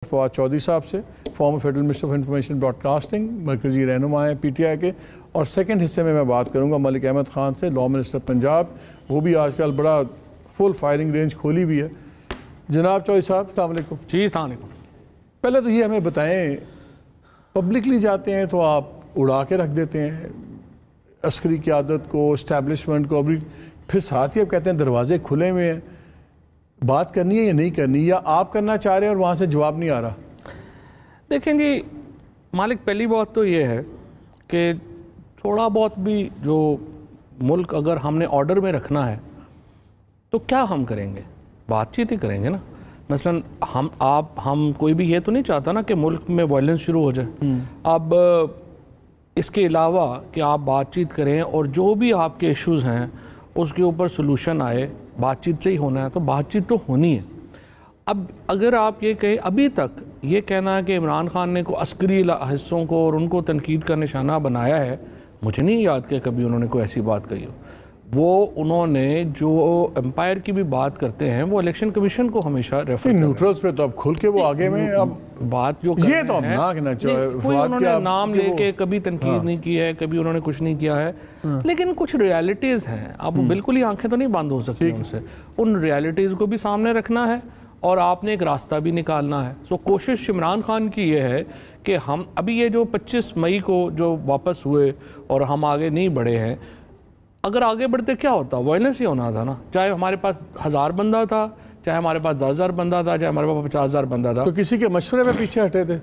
فواد چودھری صاحب سے former federal minister of information broadcasting مرکزی رہنما ہیں پی ٹی آئی کے، اور سیکنڈ حصے میں بات کروں گا ملک احمد خان سے، لاء منسٹر پنجاب، وہ بھی آج کل بڑا فل فائرنگ رینج کھولی بھی ہے۔ جناب چودھری صاحب السلام علیکم۔ جی السلام علیکم۔ پہلے تو یہ ہمیں بتائیں، پبلکلی جاتے ہیں تو آپ اڑا کے رکھ دیتے ہیں عسکری قیادت کو، اسٹیبلشمنٹ کو، پھر ساتھ ہی آپ کہتے ہیں دروازے کھلے ہوئے ہیں، بات کرنی ہے یا نہیں کرنی، یا آپ کرنا چاہ رہے ہیں اور وہاں سے جواب نہیں آ رہا؟ دیکھیں جی مالک، پہلی بات تو یہ ہے کہ تھوڑا بہت بھی جو ملک اگر ہم نے آرڈر میں رکھنا ہے تو کیا ہم کریں گے؟ بات چیت ہی کریں گے نا۔ مثلا ہم کوئی بھی یہ تو نہیں چاہتا نا کہ ملک میں وائلنس شروع ہو جائے۔ اب اس کے علاوہ کہ آپ بات چیت کریں اور جو بھی آپ کے ایشوز ہیں اس کے اوپر سلوشن آئے، بات چیت سے ہی ہونا ہے تو بات چیت تو ہونی ہے۔ اب اگر آپ یہ کہیں، ابھی تک یہ کہنا ہے کہ عمران خان نے کو عسکری حصوں کو اور ان کو تنقید کا نشانہ بنایا ہے، مجھے نہیں یاد کہ کبھی انہوں نے کوئی ایسی بات کہی ہو۔ انہوں نے جو امپائر کی بھی بات کرتے ہیں وہ الیکشن کمیشن کو ہمیشہ ریفر کرتے ہیں۔ نیوٹرلز پہ تو اب کھل کے وہ آگے میں اب بات جو یہ تو اب نہ کہنا چاہے، کوئی انہوں نے نام لے کے کبھی تنقید نہیں کی ہے، کبھی انہوں نے کچھ نہیں کیا ہے، لیکن کچھ ریالٹیز ہیں، اب بالکل ہی آنکھیں تو نہیں بند ہو سکتی ان سے، ان ریالٹیز کو بھی سامنے رکھنا ہے اور آپ نے ایک راستہ بھی نکالنا ہے۔ سو کوشش عمران خان کی یہ ہے کہ ہم ابھی یہ جو 25 مئی کو جو واپس ہوئے اور ہم آگے نہیں بڑھے ہیں، اگر آگے بڑھتے کیا ہوتا؟ وائلنس ہی ہونا تھا نا، چاہے ہمارے پاس 1000 بندہ تھا، چاہے ہمارے پاس 10,000 بندہ تھا، چاہے ہمارے پاس 50,000 بندہ تھا۔ تو کسی کے مشورے میں پیچھے ہٹے تھے؟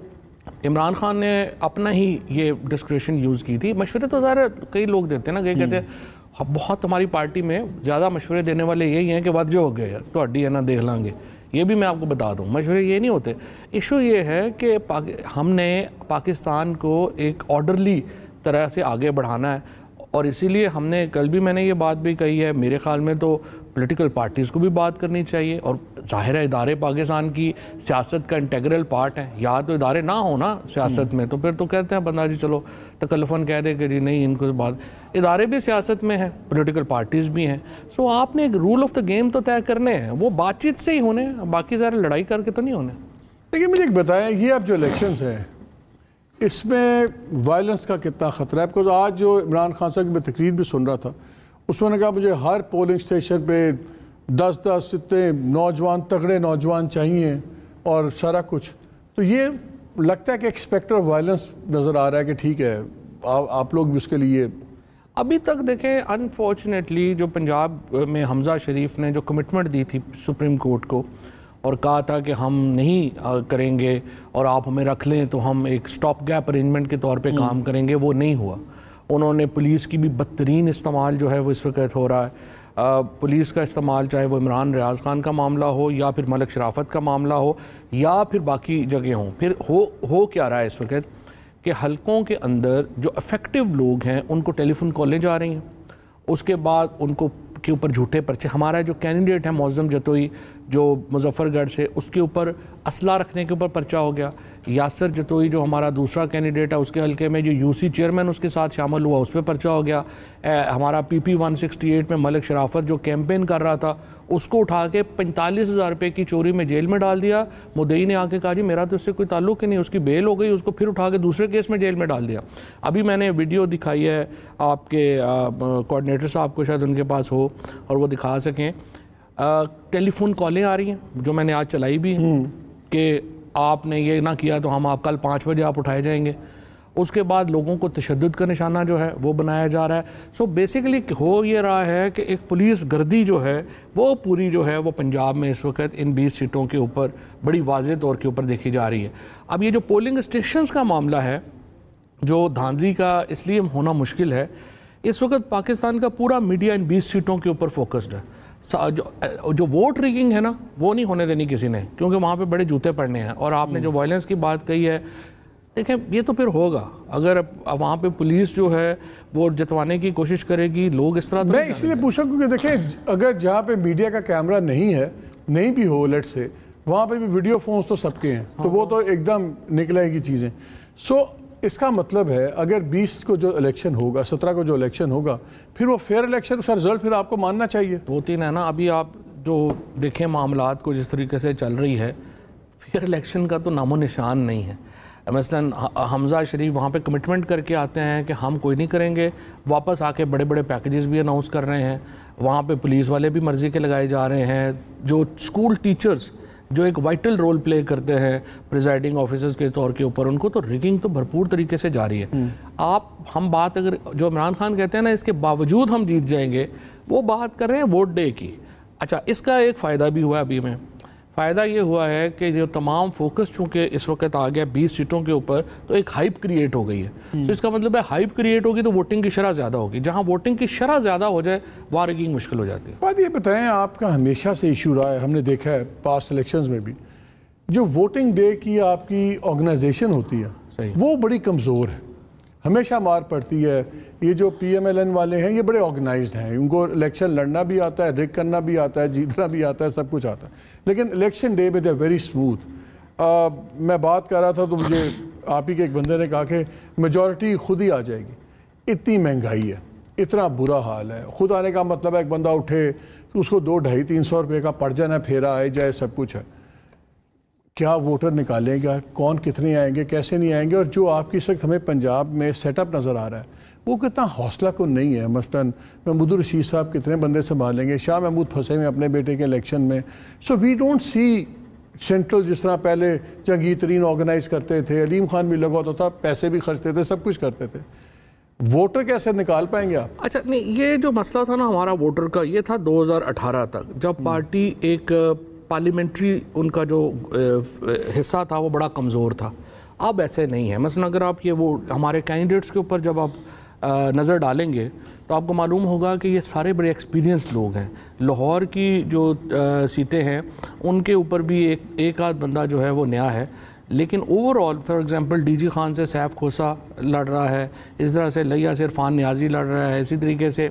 عمران خان نے اپنا ہی یہ ڈسکریشن یوز کی تھی۔ مشورے تو ظاہر کئی لوگ دیتے ہیں نا، کہتے ہیں بہت ہماری پارٹی میں زیادہ مشورے دینے والے یہی ہیں کہ ود جو ہو گئے تو ہڈی ہے نا دیکھ لیں گے۔ یہ بھی میں آپ کو بتا دوں، مشورے یہ نہیں ہوتے۔ ایشو یہ ہے کہ ہم نے پاکستان کو ایک آرڈرلی طرح سے آگے بڑھانا ہے، اور اسی لیے ہم نے کل بھی میں نے یہ بات بھی کہی ہے، میرے خیال میں تو پولیٹیکل پارٹیز کو بھی بات کرنی چاہیے، اور ظاہر ہے ادارے پاکستان کی سیاست کا انٹیگرل پارٹ ہیں۔ یا تو ادارے نہ ہوں نا سیاست میں تو پھر تو کہتے ہیں بندہ جی چلو تکلفاً کہہ دے کہ جی نہیں، ان کو بات، ادارے بھی سیاست میں ہیں، پولیٹیکل پارٹیز بھی ہیں۔ سو آپ نے ایک رول آف دا گیم تو طے کرنے ہیں، وہ بات چیت سے ہی ہونے، باقی ظاہر لڑائی کر کے تو نہیں ہونے۔ لیکن مجھے ایک بتائیں، یہ اب جو الیکشنز ہیں اس میں وائلنس کا کتنا خطرہ ہے؟ بیکاز آج جو عمران خان صاحب کی میں تقریر بھی سن رہا تھا، اس میں نے کہا مجھے ہر پولنگ اسٹیشن پہ 10 اتنے نوجوان، تگڑے نوجوان چاہیے اور سارا کچھ۔ تو یہ لگتا ہے کہ ایکسپیکٹر وائلنس نظر آ رہا ہے کہ ٹھیک ہے آپ لوگ بھی اس کے لیے؟ ابھی تک دیکھیں انفارچونیٹلی جو پنجاب میں حمزہ شریف نے جو کمٹمنٹ دی تھی سپریم کورٹ کو اور کہا تھا کہ ہم نہیں کریں گے اور آپ ہمیں رکھ لیں تو ہم ایک سٹاپ گیپ ارینجمنٹ کے طور پہ کام کریں گے، وہ نہیں ہوا۔ انہوں نے پولیس کی بھی بدترین استعمال جو ہے وہ اس وقت ہو رہا ہے۔ پولیس کا استعمال چاہے وہ عمران ریاض خان کا معاملہ ہو یا پھر ملک شرافت کا معاملہ ہو یا پھر باقی جگہ ہوں، پھر ہو کیا رہا ہے اس وقت کہ حلقوں کے اندر جو افیکٹو لوگ ہیں ان کو ٹیلی فون کالیں جا رہی ہیں، اس کے بعد ان کو کے اوپر جھوٹے پرچے۔ ہمارا جو کینڈیڈیٹ ہے معظم جتوئی جو مظفر گڑھ سے، اس کے اوپر اسلحہ رکھنے کے اوپر پرچہ ہو گیا۔ یاسر جتوئی جو ہمارا دوسرا کینڈیڈیٹ ہے، اس کے حلقے میں جو یو سی چیئرمین اس کے ساتھ شامل ہوا، اس پہ پرچہ ہو گیا۔ ہمارا پی 168 میں ملک شرافت جو کیمپین کر رہا تھا، اس کو اٹھا کے 45,000 روپے کی چوری میں جیل میں ڈال دیا۔ مدعی نے آ کے کہا جی میرا تو اس سے کوئی تعلق ہی نہیں، اس کی بیل ہو گئی، اس کو پھر اٹھا کے دوسرے کیس میں جیل میں ڈال دیا۔ ابھی میں نے ویڈیو دکھائی ہے آپ کے کوآرڈینیٹر صاحب کو، شاید ان کے پاس ہو اور وہ دکھا سکیں، ٹیلی فون کالیں آ رہی ہیں جو میں نے آج چلائی بھی ہیں کہ آپ نے یہ نہ کیا تو ہم آپ کل 5 بجے آپ اٹھائے جائیں گے۔ اس کے بعد لوگوں کو تشدد کا نشانہ جو ہے وہ بنایا جا رہا ہے۔ سو بیسیکلی ہو یہ رہا ہے کہ ایک پولیس گردی جو ہے وہ پوری جو ہے وہ پنجاب میں اس وقت ان 20 سیٹوں کے اوپر بڑی واضح طور کے اوپر دیکھی جا رہی ہے۔ اب یہ جو پولنگ اسٹیشنز کا معاملہ ہے جو دھاندلی کا اس لیے ہونا مشکل ہے، اس وقت پاکستان کا پورا میڈیا ان 20 سیٹوں کے اوپر فوکسڈ ہے۔ جو ووٹ ریگنگ ہے نا وہ نہیں ہونے دینی کسی نے، کیونکہ وہاں پہ بڑے جوتے پڑنے ہیں۔ اور آپ نے جو وائلنس کی بات کہی ہے، دیکھیں یہ تو پھر ہوگا اگر وہاں پہ پولیس جو ہے وہ جتوانے کی کوشش کرے گی، لوگ اس طرح تو میں اس لیے پوچھا کیونکہ دیکھیں اگر جہاں پہ میڈیا کا کیمرہ نہیں ہے، نہیں بھی ہو لیٹ سے، وہاں پہ بھی ویڈیو فونز تو سب کے ہیں، تو وہ تو ایک دم نکلے گی چیزیں۔ سو اس کا مطلب ہے اگر 20 کو جو الیکشن ہوگا، 17 کو جو الیکشن ہوگا، پھر وہ فیئر الیکشن، اس کا رزلٹ پھر آپ کو ماننا چاہیے۔ 2-3 ہے نا، ابھی آپ جو دیکھیں معاملات کو جس طریقے سے چل رہی ہے، فیئر الیکشن کا تو نام و نشان نہیں ہے. مثلاً حمزہ شریف وہاں پہ کمٹمنٹ کر کے آتے ہیں کہ ہم کوئی نہیں کریں گے, واپس آ کے بڑے بڑے پیکیجز بھی اناؤنس کر رہے ہیں. وہاں پہ پولیس والے بھی مرضی کے لگائے جا رہے ہیں. جو اسکول ٹیچرز جو ایک وائٹل رول پلے کرتے ہیں پریزائڈنگ آفیسرز کے طور کے اوپر, ان کو تو ریگنگ تو بھرپور طریقے سے جاری ہے. ہم بات اگر جو عمران خان کہتے ہیں نا اس کے باوجود ہم جیت جائیں گے, وہ بات کر رہے ہیں ووٹ ڈے کی. اچھا, اس کا ایک فائدہ بھی ہوا ہے ابھی میں. فائدہ یہ ہوا ہے کہ جو تمام فوکس چونکہ اس وقت آ گیا 20 سیٹوں کے اوپر, تو ایک ہائپ کریٹ ہو گئی ہے. تو اس کا مطلب ہے ہائپ کریٹ ہوگی تو ووٹنگ کی شرح زیادہ ہوگی. جہاں ووٹنگ کی شرح زیادہ ہو جائے وہاں ریگنگ مشکل ہو جاتی ہے. بات یہ بتائیں, آپ کا ہمیشہ سے ایشو رہا ہے, ہم نے دیکھا ہے پاسٹ الیکشنز میں بھی, جو ووٹنگ ڈے کی آپ کی آرگنائزیشن ہوتی ہے وہ بڑی کمزور ہے, ہمیشہ مار پڑتی ہے. یہ جو پی ایم ایل این والے ہیں یہ بڑے آرگنائزڈ ہیں, ان کو الیکشن لڑنا بھی آتا ہے, ریگ کرنا بھی آتا ہے, جیتنا بھی آتا ہے, سب کچھ آتا ہے. لیکن الیکشن ڈے میں دے ویری اسموتھ. میں بات کر رہا تھا تو مجھے آپ ہی کے ایک بندے نے کہا کہ میجورٹی خود ہی آ جائے گی, اتنی مہنگائی ہے, اتنا برا حال ہے. خود آنے کا مطلب ہے ایک بندہ اٹھے تو اس کو 200-250-300 روپے کا پڑ جانا, پھیرا آئے جائے, سب کچھ ہے. کیا ووٹر نکالیں گا, کون کتنے آئیں گے, کیسے نہیں آئیں گے. اور جو آپ کی اس وقت ہمیں پنجاب میں سیٹ اپ نظر آ رہا ہے وہ کتنا حوصلہ کو نہیں ہے. مثلاً محمود الرشید صاحب کتنے بندے سنبھالیں گے, شاہ محمود پھنسے ہوئے اپنے بیٹے کے الیکشن میں. سو وی ڈونٹ سی سینٹرل جس طرح پہلے جہانگیر ترین آرگنائز کرتے تھے, علیم خان بھی لگا ہوتا تھا, پیسے بھی خرچتے تھے, سب کچھ کرتے تھے. ووٹر کیسے نکال پائیں گے آپ؟ اچھا نہیں, یہ جو مسئلہ تھا نا ہمارا ووٹر کا, یہ تھا 2018 تک, جب پارٹی ایک پارلیمنٹری ان کا جو حصہ تھا وہ بڑا کمزور تھا. اب ایسے نہیں ہے. مثلا اگر آپ یہ وہ ہمارے کینڈیڈیٹس کے اوپر جب آپ نظر ڈالیں گے تو آپ کو معلوم ہوگا کہ یہ سارے بڑے ایکسپیرینسڈ لوگ ہیں. لاہور کی جو سیٹیں ہیں ان کے اوپر بھی ایک آدھ بندہ جو ہے وہ نیا ہے, لیکن overall for example D G Khan سے سیف کھوسا لڑ رہا ہے, اس طرح سے لیا سے عرفان نیازی لڑ رہا ہے, اسی طریقے سے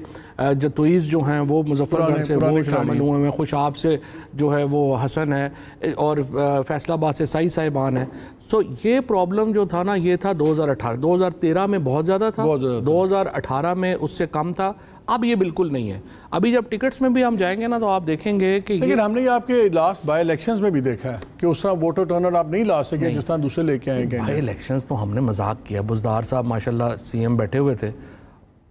جو تویز جو ہیں وہ مظفر گڑھ سے وہ شامل ہوئے ہیں, خوشاب سے جو ہے وہ حسن ہے, اور فیصل آباد سے سعید صاحبان ہے. سو یہ پرابلم جو تھا نا یہ تھا 2018. 2013 میں بہت زیادہ تھا, 2018 میں اس سے کم تھا. اب یہ بالکل نہیں ہے. ابھی جب ٹکٹس میں بھی ہم جائیں گے نا تو آپ دیکھیں گے کہ لیکن ہم نے یہ آپ کے لاسٹ بائی الیکشنز میں بھی دیکھا ہے کہ اس طرح ووٹر ٹرن آؤٹ آپ نہیں لا سکے جس طرح دوسرے لے کے آئیں گے. بائی الیکشنز تو ہم نے مذاق کیا. بزدار صاحب ماشاءاللہ سی ایم بیٹھے ہوئے تھے,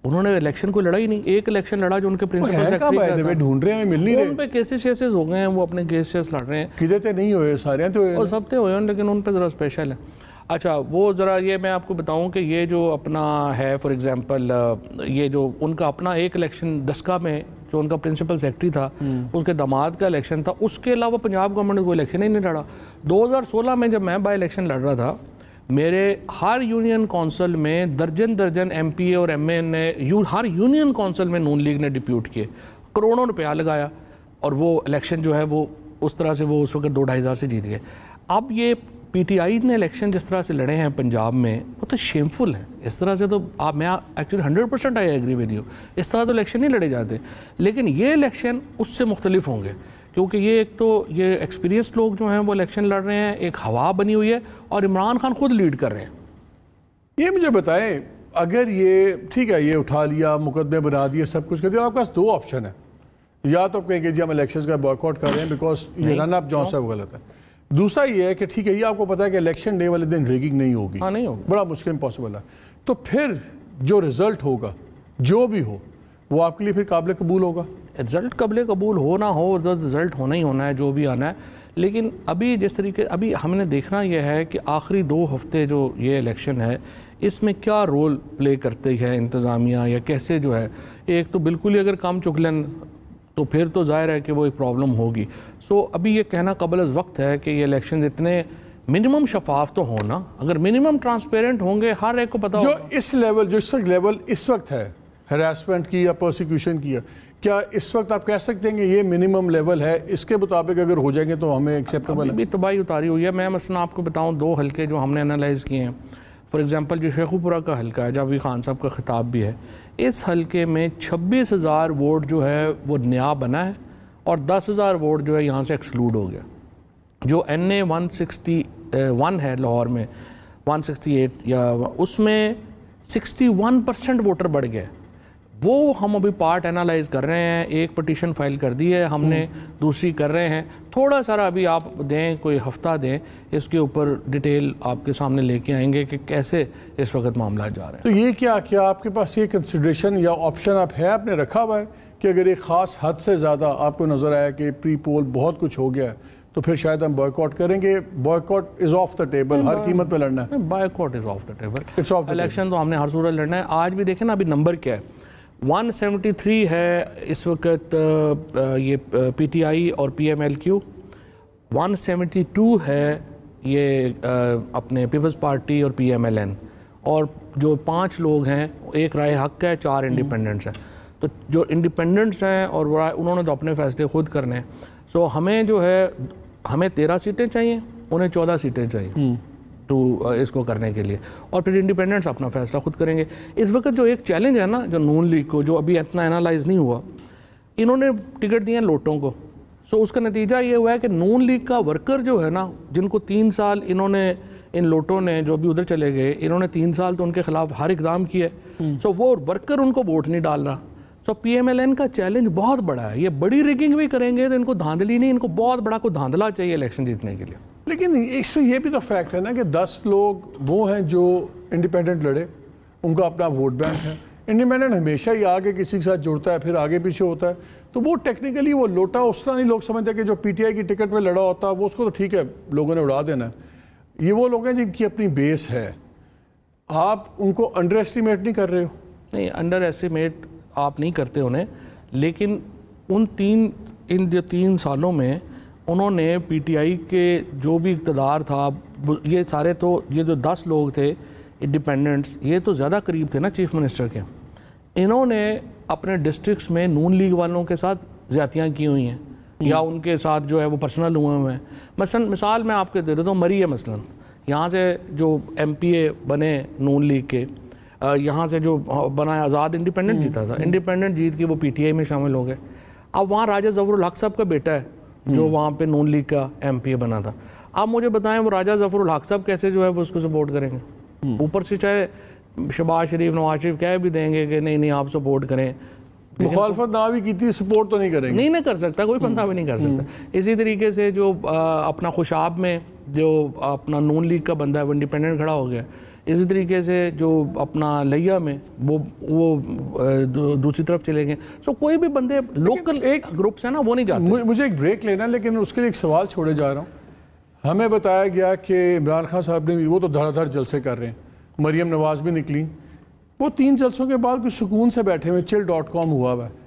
انہوں نے الیکشن کو لڑا ہی نہیں. ایک الیکشن لڑا جو ان کے پرنسپل سیکرٹری کا ڈھونڈ رہے ہیں, مل نہیں رہے. ان پہ کیسز ہو گئے ہیں, وہ اپنے کیسز لڑ رہے ہیں. کدے نہیں ہوئے, سارے تو اور سب تے ہوئے ہیں, لیکن ان پہ ذرا اسپیشل ہے. اچھا وہ ذرا یہ میں آپ کو بتاؤں کہ یہ جو اپنا ہے فار ایگزامپل یہ جو ان کا اپنا ایک الیکشن ڈسکا میں جو ان کا پرنسپل سیکرٹری تھا اس کے داماد کا الیکشن تھا, اس کے علاوہ پنجاب گورنمنٹ نے کوئی الیکشن ہی نہیں لڑا. 2016 میں جب میں بائی الیکشن لڑ رہا تھا, میرے ہر یونین کونسل میں درجن ایم پی اے اور ایم اے نے ہر یونین کونسل میں نون لیگ نے ڈپیوٹ کیے, کروڑوں روپیہ لگایا, اور وہ الیکشن جو ہے وہ اس طرح سے وہ اس وقت 2-2.5 ہزار سے جیت گئے. اب یہ پی ٹی آئی نے الیکشن جس طرح سے لڑے ہیں پنجاب میں وہ تو شیمفل ہے. اس طرح سے تو میں actually 100% I agree with you, اس طرح تو الیکشن نہیں لڑے جاتے. لیکن یہ الیکشن اس سے مختلف ہوں گے کیونکہ یہ ایک تو یہ ایکسپیرینس لوگ جو ہیں وہ الیکشن لڑ رہے ہیں, ایک ہوا بنی ہوئی ہے, اور عمران خان خود لیڈ کر رہے ہیں. یہ مجھے بتائیں, اگر یہ ٹھیک ہے یہ اٹھا لیا, مقدمے بنا دیے, سب کچھ کر دیا, آپ کے پاس 2 آپشن ہیں. یا تو آپ کہیں کہ جی ہم الیکشنز کا بائیک آؤٹ کر رہے ہیں بیکاز یہ رن اپ جون صاحب غلط ہے. دوسرا یہ ہے کہ ٹھیک ہے یہ آپ کو پتا ہے کہ الیکشن ڈے والے دن ریگنگ نہیں ہوگی, نہیں ہوگی, بڑا مشکل امپاسبل ہے. تو پھر جو رزلٹ ہوگا جو بھی ہو وہ آپ کے لیے پھر قابل قبول ہوگا. رزلٹ قابل قبول ہو نہ ہو, رزلٹ ہونا ہی ہونا ہے جو بھی آنا ہے. لیکن ابھی جس طریقے ابھی ہم نے دیکھنا یہ ہے کہ آخری 2 ہفتے جو یہ الیکشن ہے اس میں کیا رول پلے کرتی ہے انتظامیہ, یا کیسے جو ہے. ایک تو بالکل ہی اگر کام چکلن تو پھر تو ظاہر ہے کہ وہ ایک پرابلم ہوگی. سو ابھی یہ کہنا قبل از وقت ہے کہ یہ الیکشن اتنے منیمم شفاف تو ہونا, اگر منیمم ٹرانسپیرنٹ ہوں گے ہر ایک کو پتا جو ہوگا. اس لیول جو اس وقت ہے ہراسمنٹ کی یا پرسیکیوشن کی, کیا اس وقت آپ کہہ سکتے ہیں کہ یہ منیمم لیول ہے, اس کے مطابق اگر ہو جائیں گے تو ہمیں ایکسیپٹیبل ہے؟ ابھی تباہی اتاری ہوئی ہے. میں مثلا آپ کو بتاؤں 2 حلقے جو ہم نے انالائز کیے ہیں. فار ایگزامپل جو شیخو پورہ کا حلقہ ہے, جاوید خان صاحب کا خطاب بھی ہے, اس حلقے میں 26,000 ووٹ جو ہے وہ نیا بنا ہے, اور 10,000 ووٹ جو ہے یہاں سے ایکسکلوڈ ہو گیا. جو این اے 161 ہے لاہور میں 168 یا اس میں 61% ووٹر بڑھ گئے. وہ ہم ابھی پارٹ انالائز کر رہے ہیں. ایک پٹیشن فائل کر دی ہے ہم نے, دوسری کر رہے ہیں. تھوڑا سارا ابھی آپ دیں, کوئی ہفتہ دیں, اس کے اوپر ڈیٹیل آپ کے سامنے لے کے آئیں گے کہ کیسے اس وقت معاملات جا رہے ہیں. تو یہ کیا آپ کے پاس یہ کنسیڈریشن یا آپشن آپ نے رکھا ہوا ہے کہ اگر ایک خاص حد سے زیادہ آپ کو نظر آیا کہ پری پول بہت کچھ ہو گیا ہے تو پھر شاید ہم بوائیکاٹ کریں گے؟ بوائیکاٹ از آف دا ٹیبل, ہر قیمت پہ لڑنا ہے. Boycott is off the table. Election تو ہم نے ہر صورت لڑنا ہے. آج بھی دیکھیں نا ابھی نمبر کیا ہے, 173 ہے اس وقت یہ پی ٹی آئی اور پی ایم ایل کیو, 172 ہے یہ اپنے پیپلز پارٹی اور پی ایم ایل این, اور جو 5 لوگ ہیں ایک رائے حق ہے, 4 انڈیپینڈنٹس ہیں. تو جو انڈیپینڈنٹس ہیں اور انہوں نے تو اپنے فیصلے خود کرنے ہیں. سو ہمیں جو ہے ہمیں 13 سیٹیں چاہیے, انہیں 14 سیٹیں چاہیے تو اس کو کرنے کے لیے, اور پھر انڈیپینڈنٹس اپنا فیصلہ خود کریں گے. اس وقت جو ایک چیلنج ہے نا جو نون لیگ کو, جو ابھی اتنا انالائز نہیں ہوا, انہوں نے ٹکٹ دیے ہیں لوٹوں کو. سو اس کا نتیجہ یہ ہوا ہے کہ نون لیگ کا ورکر جو ہے نا, جن کو 3 سال انہوں نے, ان لوٹوں نے جو بھی ادھر چلے گئے, انہوں نے 3 سال تو ان کے خلاف ہر اقدام کیا ہے. سو وہ ورکر ان کو ووٹ نہیں ڈال رہا. سو پی ایم ایل این کا چیلنج بہت بڑا ہے. یہ بڑی ریگنگ بھی کریں گے تو ان کو دھاندلی نہیں, ان کو بہت بڑا کو دھاندلا چاہیے الیکشن جیتنے کے لیے. لیکن اس میں یہ بھی تو فیکٹ ہے نا کہ 10 لوگ وہ ہیں جو انڈیپینڈنٹ لڑے, ان کا اپنا ووٹ بینک ہے. انڈیپینڈنٹ ہمیشہ ہی آگے کسی کے ساتھ جڑتا ہے, پھر آگے پیچھے ہوتا ہے. تو وہ ٹیکنیکلی وہ لوٹا اس طرح نہیں لوگ سمجھتے کہ جو پی ٹی آئی کی ٹکٹ پہ لڑا ہوتا ہے وہ اس کو تو ٹھیک ہے لوگوں نے اڑا دینا ہے. یہ وہ لوگ ہیں جن کی اپنی بیس ہے. آپ ان کو انڈر ایسٹیمیٹ نہیں کر رہے ہو؟ نہیں, انڈر ایسٹیمیٹ آپ نہیں کرتے انہیں, لیکن ان جو 3 سالوں میں انہوں نے پی ٹی آئی کے جو بھی اقتدار تھا, یہ سارے تو یہ جو 10 لوگ تھے انڈیپینڈنٹس, یہ تو زیادہ قریب تھے نا چیف منسٹر کے. انہوں نے اپنے ڈسٹرکٹس میں نون لیگ والوں کے ساتھ زیادتیاں کی ہوئی ہیں, یا ان کے ساتھ جو ہے وہ پرسنل ہوئے ہیں. مثال میں آپ کے دے دیتا ہوں, مری ہے مثلا, یہاں سے جو ایم پی اے بنے نون لیگ کے, یہاں سے جو بنا آزاد انڈیپینڈنٹ جیتا تھا, انڈیپینڈنٹ جیت کے وہ پی ٹی آئی میں شامل ہو گئے. اب وہاں راجہ ظفر الحق صاحب کا بیٹا ہے جو وہاں پہ نون لیگ کا ایم پی اے بنا تھا. آپ مجھے بتائیں وہ راجہ ظفر الحق صاحب کیسے جو ہے وہ اس کو سپورٹ کریں گے؟ اوپر سے چاہے شہباز شریف, نواز شریف کہہ بھی دیں گے کہ نہیں آپ سپورٹ کریں, مخالفت نہ بھی کی تھی, سپورٹ تو نہیں کریں گے. نہیں کر سکتا, کوئی بندہ بھی نہیں کر سکتا. اسی طریقے سے جو اپنا خوشاب میں جو اپنا نون لیگ کا بندہ ہے وہ انڈیپینڈنٹ کھڑا ہو گیا. اسی طریقے سے جو اپنا لیا میں وہ دوسری طرف چلے گئے. سو کوئی بھی بندے لوکل ایک گروپس ہیں نا وہ نہیں جاتے. مجھے ایک بریک لینا, لیکن اس کے لیے ایک سوال چھوڑے جا رہا ہوں. ہمیں بتایا گیا کہ عمران خان صاحب نے وہ تو دھڑا دھڑ جلسے کر رہے ہیں, مریم نواز بھی نکلی, وہ 3 جلسوں کے بعد کچھ سکون سے بیٹھے ہوئے, chill.com ہوا ہوا ہے.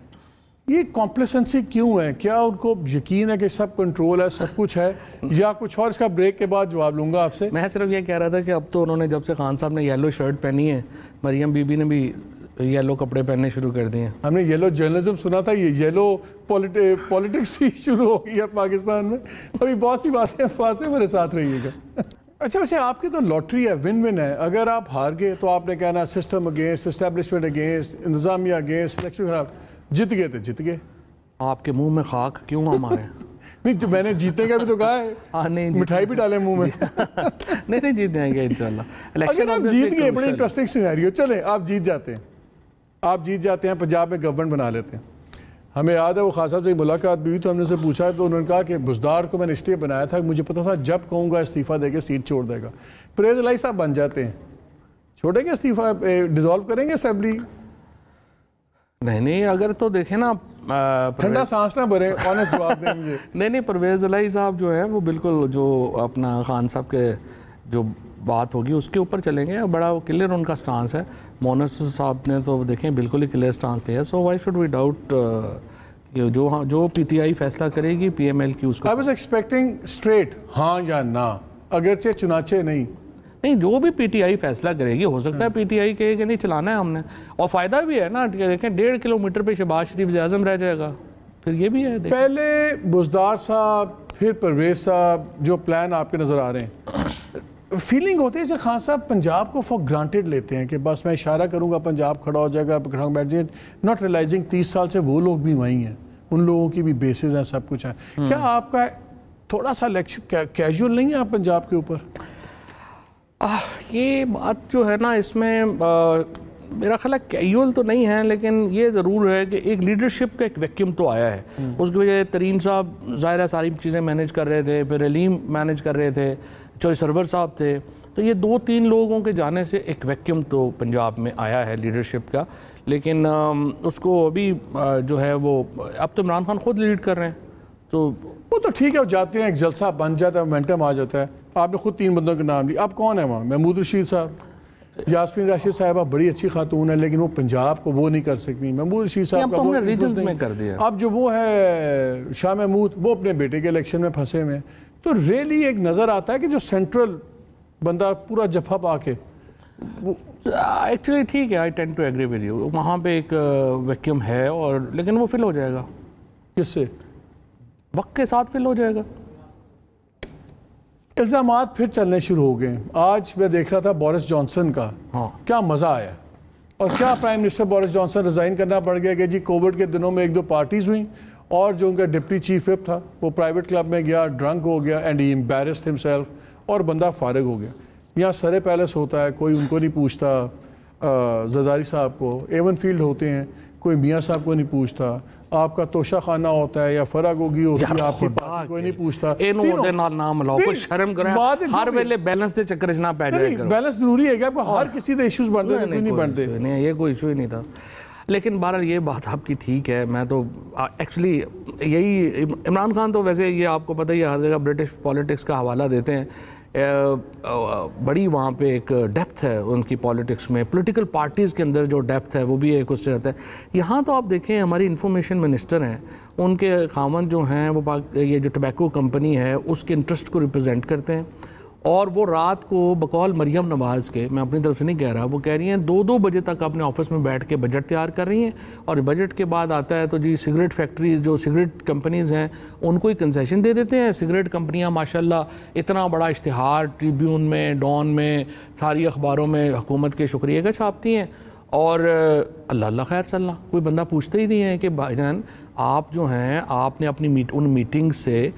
یہ کمپلیسنسی کیوں ہے؟ کیا ان کو یقین ہے کہ سب کنٹرول ہے, سب کچھ ہے, یا کچھ اور؟ اس کا بریک کے بعد جواب لوں گا آپ سے. میں صرف یہ کہہ رہا تھا کہ اب تو انہوں نے جب سے خان صاحب نے یلو شرٹ پہنی ہے, مریم بی بی نے بھی یلو کپڑے پہننے شروع کر دیے ہیں. ہم نے یلو جرنلزم سنا تھا, یہ یلو پولیٹکس بھی شروع ہو گئی ہے پاکستان میں. ابھی بہت سی باتیں میرے ساتھ رہیے گا. اچھا, ویسے آپ کی تو لاٹری ہے, ون ہے. اگر آپ ہار گئے تو آپ نے کہنا سسٹم اگینسٹ, اسٹیبلشمنٹ اگینسٹ, انتظامیہ اگینسٹ, الیکشن خراب. جیت گئے تو جیت گئے. آپ کے منہ میں خاک کیوں ہمارے؟ نہیں تو میں نے جیتنے کا بھی تو کہا ہے, مٹھائی بھی ڈالیں منہ میں. نہیں جیت جائیں گے انشاءاللہ. اگر آپ جیت گئے, بڑی انٹرسٹنگ سینیریو. چلیں آپ جیت جاتے ہیں, پنجاب میں گورنمنٹ بنا لیتے ہیں. ہمیں یاد ہے وہ خان صاحب سے ملاقات بھی ہوئی تو ہم نے سے پوچھا تو انہوں نے کہا کہ بزدار کو میں نے اس لیے بنایا تھا, مجھے پتا تھا جب کہوں گا استعفیٰ دے کے سیٹ چھوڑ دے گا. پرویز الہی صاحب بن جاتے ہیں, چھوڑیں گے استعفیٰ, ڈیزالو کریں گے اسمبلی؟ نہیں اگر تو دیکھیں نا, ٹھنڈا سانس نہ بھریں, آنیسٹ جواب دیں مجھے. نہیں پرویز الہی صاحب جو ہے وہ بالکل جو اپنا خان صاحب کے جو بات ہوگی اس کے اوپر چلیں گے. بڑا کلیئر ان کا سٹانس ہے. مونس صاحب نے تو دیکھیں بالکل ہی کلیئر سٹانس لیا ہے. So why should we doubt جو پی ٹی آئی فیصلہ کرے گی, پی ایم ایل کی اس کو. I was expecting straight ہاں یا نہ, اگرچہ چنانچہ نہیں. جو بھی پی ٹی آئی فیصلہ کرے گی, ہو سکتا ہے پی ٹی آئی کہے کہ نہیں چلانا ہے ہم نے, اور فائدہ بھی ہے نا. دیکھیں 1.5 کلومیٹر پہ شہباز شریف وزیر اعظم رہ جائے گا, پھر یہ بھی ہے. پہلے بزدار صاحب, پھر پرویز صاحب, جو پلان آپ کے نظر آ رہے ہیں, فیلنگ ہوتی ہے جیسے خان صاحب پنجاب کو فار گرانٹیڈ لیتے ہیں کہ بس میں اشارہ کروں گا پنجاب کھڑا ہو جائے گا, بیٹھ جائے, ناٹ ریلائزنگ 30 سال سے وہ لوگ بھی وہیں ہیں, ان لوگوں کی بھی بیسز ہیں, سب کچھ ہے. کیا آپ کا تھوڑا سا کیجول نہیں ہے آپ پنجاب کے اوپر؟ یہ بات جو ہے نا, اس میں میرا خیال ہے کیجول تو نہیں ہے، لیکن یہ ضرور ہے کہ ایک لیڈرشپ کا ایک ویکیوم تو آیا ہے. اس کی وجہ ترین صاحب ظاہر ہے ساری چیزیں مینیج کر رہے تھے، پھر علیم مینیج کر رہے تھے، چوہے سرور صاحب تھے، تو یہ 2-3 لوگوں کے جانے سے ایک ویکیوم تو پنجاب میں آیا ہے لیڈرشپ کا. لیکن اس کو ابھی جو ہے وہ اب تو عمران خان خود لیڈ کر رہے ہیں، تو وہ تو ٹھیک ہے، وہ جاتے ہیں ایک جلسہ بن جاتا ہے، مومنٹم آ جاتا ہے. آپ نے خود 3 بندوں کے نام لیے. اب کون ہے وہاں؟ محمود رشید صاحب، یاسمین راشد صاحبہ بڑی اچھی خاتون ہے، لیکن وہ پنجاب کو وہ نہیں کر سکتی. محمود رشید صاحب کا وہ ریجنز میں کر دیا. اب جو وہ ہے شاہ محمود، وہ اپنے بیٹے کے الیکشن میں پھنسے ہوئے ہیں. تو ریلی ایک نظر آتا ہے کہ جو سینٹرل بندہ پورا جفا پا کے ایکچولی ٹھیک ہے، I tend to agree with you, وہاں پہ ایک ویکیوم ہے، اور لیکن وہ فل ہو جائے گا. کس سے؟ وقت کے ساتھ فل ہو جائے گا. الزامات پھر چلنے شروع ہو گئے. آج میں دیکھ رہا تھا بورس جانسن کا، کیا مزہ آیا، اور کیا prime minister Boris Johnson resign کرنا پڑ گیا کہ جی کووڈ کے دنوں میں 1-2 پارٹیز ہوئیں، اور جو ان کا ڈپٹی چیف وپ تھا وہ پرائیویٹ کلب میں گیا، ڈرنک ہو گیا، اینڈ ہی امبیرسڈ ہمسیلف، اور بندہ فارغ ہو گیا. یہاں سرے پیلس ہوتا ہے، کوئی ان کو نہیں پوچھتا، زرداری صاحب کو. ایون فیلڈ ہوتے ہیں، کوئی میاں صاحب کو نہیں پوچھتا. آپ کا توشہ خانہ ہوتا ہے یا فرا گوگی ہوتی ہے، آپ کی پارٹی کوئی نہیں پوچھتا. نام لاؤ، کوئی شرم کریں، ہر ویلے بیلنس دے چکر نہ پہ جائے کرو. بیلنس ضروری ہے کہ آپ کو ہر کسی دے ایشوز بنتے ہیں، کوئی نہیں بنتے. نہیں، یہ کوئی ایشو ہی نہیں تھا. لیکن بہرحال یہ بات آپ کی ٹھیک ہے. میں تو ایکچولی یہی عمران خان تو ویسے یہ آپ کو پتہ ہی ہر جگہ برٹش پالیٹکس کا حوالہ دیتے ہیں. بڑی وہاں پہ ایک ڈیپتھ ہے ان کی پالیٹکس میں، پولیٹیکل پارٹیز کے اندر جو ڈیپتھ ہے وہ بھی ایک اس سے رہتا ہے. یہاں تو آپ دیکھیں ہماری انفارمیشن منسٹر ہیں، ان کے خاوند جو ہیں وہ یہ جو ٹبیکو کمپنی ہے اس کے انٹرسٹ کو ریپرزینٹ کرتے ہیں، اور وہ رات کو بقول مریم نواز کے، میں اپنی طرف سے نہیں کہہ رہا، وہ کہہ رہی ہیں 2-2 بجے تک اپنے آفس میں بیٹھ کے بجٹ تیار کر رہی ہیں، اور بجٹ کے بعد آتا ہے تو جی سگریٹ فیکٹریز جو سگریٹ کمپنیز ہیں ان کو ہی کنسیشن دے دیتے ہیں. سگریٹ کمپنیاں ماشاءاللہ اتنا بڑا اشتہار ٹریبیون میں، ڈان میں، ساری اخباروں میں حکومت کے شکریہ کا چھاپتی ہیں، اور اللہ خیر چلنا. کوئی بندہ پوچھتا ہی نہیں ہے کہ بھائی جان آپ جو ہیں، آپ نے اپنی ان میٹنگ سے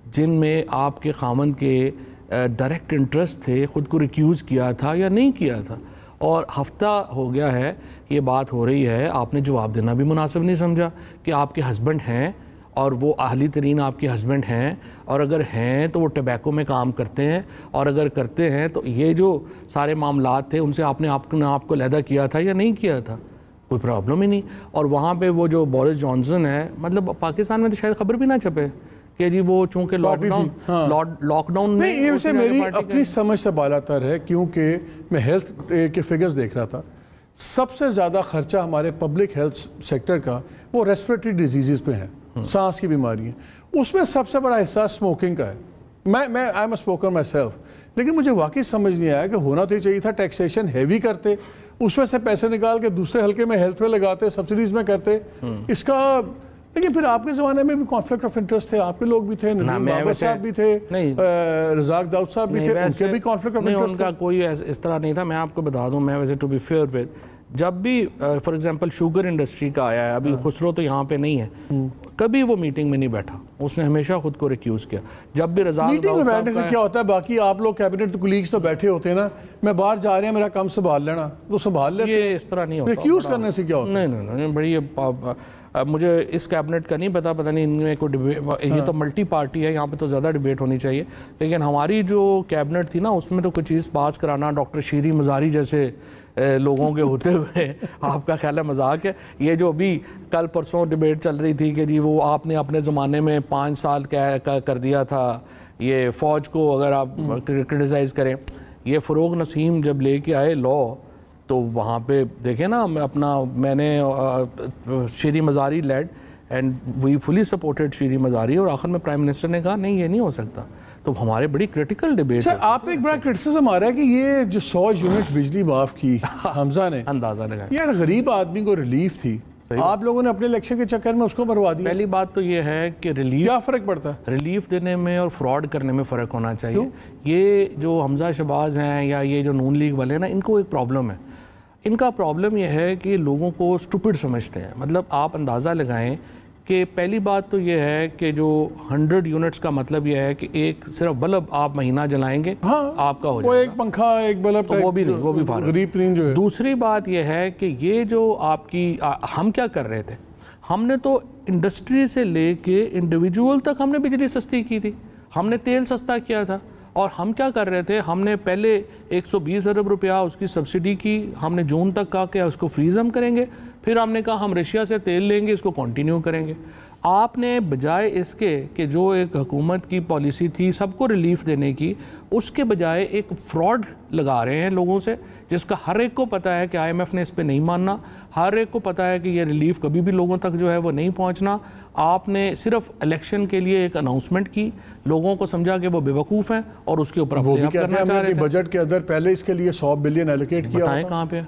جن میں آپ کے خاوند کے ڈائریکٹ انٹرسٹ تھے، خود کو ریکیوز کیا تھا یا نہیں کیا تھا، اور ہفتہ ہو گیا ہے یہ بات ہو رہی ہے، آپ نے جواب دینا بھی مناسب نہیں سمجھا کہ آپ کے ہسبینڈ ہیں، اور وہ اہلی ترین آپ کے ہسبینڈ ہیں، اور اگر ہیں تو وہ ٹبیکو میں کام کرتے ہیں، اور اگر کرتے ہیں تو یہ جو سارے معاملات تھے ان سے آپ نے آپ کو علیحدہ کیا تھا یا نہیں کیا تھا. کوئی پرابلم ہی نہیں. اور وہاں پہ وہ جو بورس جانسن ہے، مطلب پاکستان میں تو شاید خبر بھی نہ چھپے کہ جی وہ چونکہ لاک ڈاؤن میں. نہیں، یہ میری اپنی سمجھ سے بالا تر ہے، کیونکہ میں ہیلتھ کے فگرز دیکھ رہا تھا. سب سے زیادہ خرچہ ہمارے پبلک ہیلتھ سیکٹر کا وہ ریسپریٹری ڈیزیزز پہ ہے، سانس کی بیماری ہیں. اس میں سب سے بڑا حصہ سموکنگ کا ہے. میں I am a smoker my self, لیکن مجھے واقعی سمجھ نہیں آیا کہ ہونا تو یہ چاہیے تھا ٹیکسیشن ہیوی کرتے، اس میں سے پیسے نکال کے دوسرے حلقے میں ہیلتھ میں لگاتے، سبسڈیز میں کرتے اس کا. لیکن پھر آپ کے زمانے میں بھی کانفلکٹ آف انٹرسٹ تھے، آپ کے لوگ بھی تھے، ندیم بابر صاحب بھی تھے، رزاق داؤد صاحب بھی تھے، ان کے بھی کانفلکٹ آف انٹرسٹ تھا. کوئی اس طرح نہیں تھا. میں آپ کو بتا دوں، میں ویسے ٹو بی فیئر ود، جب بھی فار ایگزامپل شوگر انڈسٹری کا آیا ہے، ابھی خسرو تو یہاں پہ نہیں ہے، کبھی وہ میٹنگ میں نہیں بیٹھا، اس نے ہمیشہ خود کو ریکیوز کیا. جب بھی رزاق میٹنگ میں بیٹھنے سے کیا ہوتا ہے، باقی آپ لوگ کیبنٹ کولیگز تو بیٹھے ہوتے ہیں نا، میں باہر جا رہے ہیں میرا کام سنبھال لینا، تو سنبھال لیتے ہیں. یہ اس طرح نہیں ہوتا. ریکیوز کرنے سے کیا ہوتا ہے؟ نہیں، بڑی مجھے اس کیبنٹ کا نہیں پتا نہیں ان میں کوئی ڈبیٹ، یہ تو ملٹی پارٹی ہے، یہاں پہ تو زیادہ ڈبیٹ ہونی چاہیے. لیکن ہماری جو کیبنٹ تھی نا، اس میں تو کوئی چیز پاس کرانا ڈاکٹر شیری مزاری جیسے لوگوں کے ہوتے ہوئے آپ کا خیال ہے مذاق ہے. یہ جو ابھی کل پرسوں ڈبیٹ چل رہی تھی کہ جی وہ آپ نے اپنے زمانے میں 5 سال کر دیا تھا یہ فوج کو، اگر آپ کرٹیسائز کریں. یہ فروغ نسیم جب لے کے آئے لا، تو وہاں پہ دیکھیں نا، میں نے Shiri Mazari lead and we fully supported Shiri Mazari, اور آخر میں پرائم منسٹر نے کہا نہیں یہ نہیں ہو سکتا. تو ہمارے بڑی کرٹیکل ڈیبیٹ ہے. آپ ایک بڑا کرٹیسزم آ رہا ہے کہ یہ جو 100 یونٹ بجلی معاف کی حمزہ نے، اندازہ لگا یار غریب آدمی کو ریلیف تھی، آپ لوگوں نے اپنے الیکشن کے چکر میں اس کو بروا دیا. پہلی بات تو یہ ہے کہ ریلیف، کیا فرق پڑتا ہے؟ ریلیف دینے میں اور فراڈ کرنے میں فرق ہونا چاہیے. یہ جو حمزہ شہباز ہیں یا یہ جو نون لیگ والے نا، ان کو ایک پرابلم ہے. ان کا پرابلم یہ ہے کہ لوگوں کو اسٹوپڈ سمجھتے ہیں. مطلب آپ اندازہ لگائیں کہ پہلی بات تو یہ ہے کہ جو 100 یونٹس کا مطلب یہ ہے کہ ایک صرف بلب آپ مہینہ جلائیں گے آپ کا ہو جائے گا, وہ ایک پنکھا ایک بلب, تو وہ بھی نہیں, وہ بھی فارغ. غریب ترین جو ہے. دوسری بات یہ ہے کہ یہ جو آپ کی ہم کیا کر رہے تھے, ہم نے تو انڈسٹری سے لے کے انڈیویجول تک ہم نے بجلی سستی کی تھی, ہم نے تیل سستا کیا تھا. اور ہم کیا کر رہے تھے, ہم نے پہلے 120 ارب روپیہ اس کی سبسڈی کی, ہم نے جون تک کہا کہ اس کو فریز ہم کریں گے, پھر ہم نے کہا ہم رشیا سے تیل لیں گے, اس کو کنٹینیو کریں گے. آپ نے بجائے اس کے کہ جو ایک حکومت کی پالیسی تھی سب کو ریلیف دینے کی, اس کے بجائے ایک فراڈ لگا رہے ہیں لوگوں سے, جس کا ہر ایک کو پتہ ہے کہ IMF نے اس پہ نہیں ماننا, ہر ایک کو پتہ ہے کہ یہ ریلیف کبھی بھی لوگوں تک جو ہے وہ نہیں پہنچنا. آپ نے صرف الیکشن کے لیے ایک اناؤنسمنٹ کی, لوگوں کو سمجھا کہ وہ بیوقوف ہیں اور اس کے اوپر اپنے آپ کرنا چاہ رہے تھے. بجٹ کے اندر پہلے اس کے لیے 100 بلین ایلوکیٹ کیا, بتائیں کہاں پہ